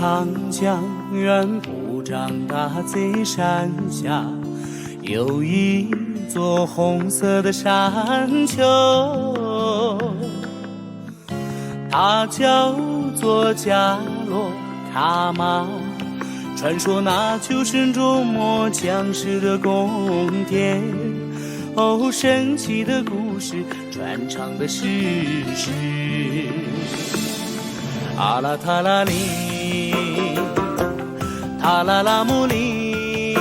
长江远古长大在山下，有一座红色的山丘，它叫做加洛卡玛。传说那就是中末将士的宫殿，哦，神奇的故事，传唱的事实。阿拉塔拉里，塔拉拉姆里，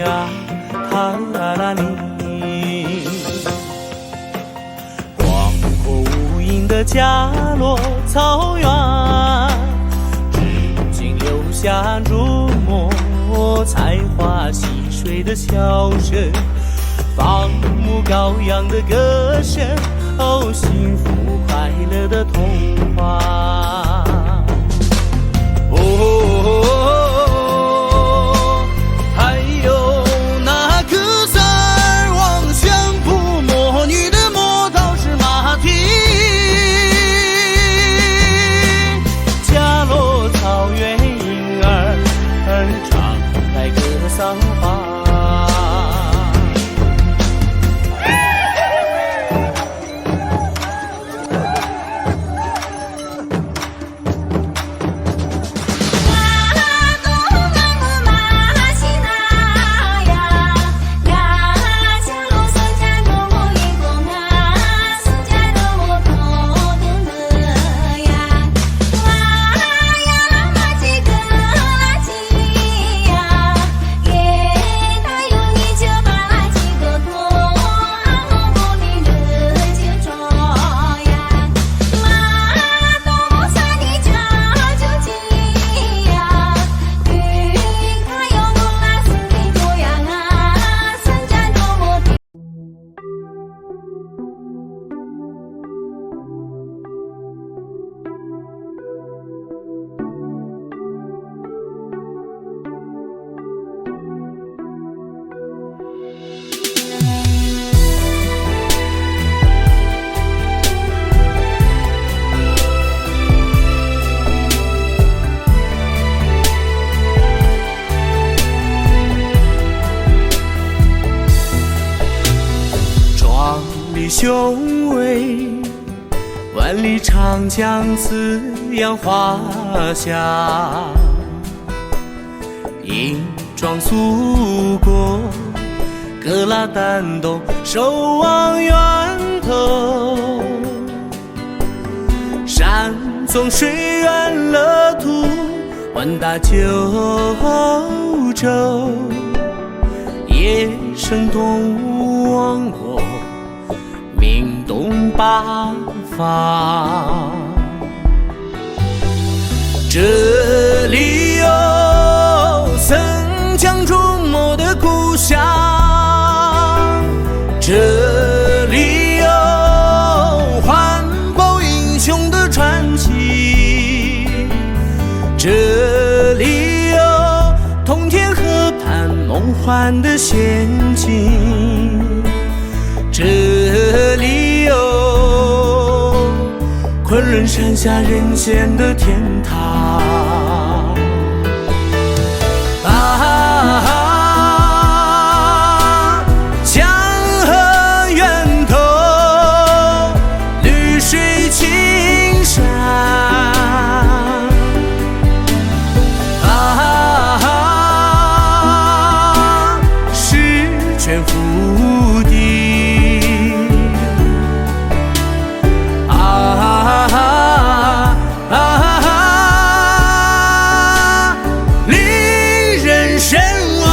啊，塔拉拉里。广阔无垠的加洛草原，至今留下注目才华溪水的笑声，放牧羔羊的歌声，哦，幸福快乐的童话。还有那格萨尔王相扑魔女的魔道士马蹄，加洛草原婴儿常来格桑花。雄伟，万里长江滋养华夏，硬装祖国，格拉丹东守望源头，山纵水远乐土，万大九州，野生动物王国，名动八方。这里有僧将出没的故乡，这里有环保英雄的传奇，这里有通天河畔梦幻的仙境，这里有昆仑山下人间的天堂。江河源头，绿水青山，十全福地，令人神往。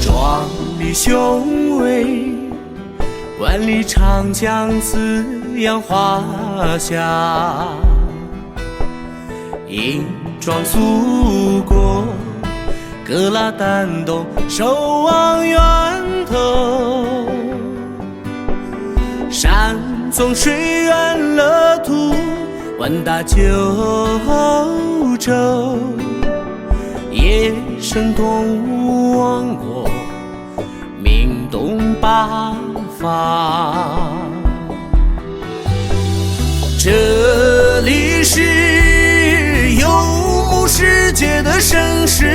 壮丽雄伟，万里长江滋养华夏，硬装祖国，格拉丹东守望源头，山从水远乐土，万大九州，野生动物王国，名动八方。这里是游牧世界的盛世，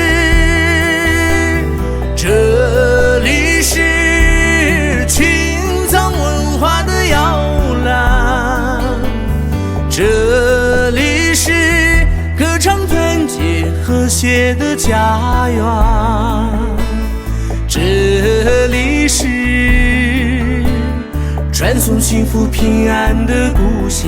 这里是群藏文化的摇篮，这里是歌唱团结和谐的家园，这里是传送幸福平安的故乡。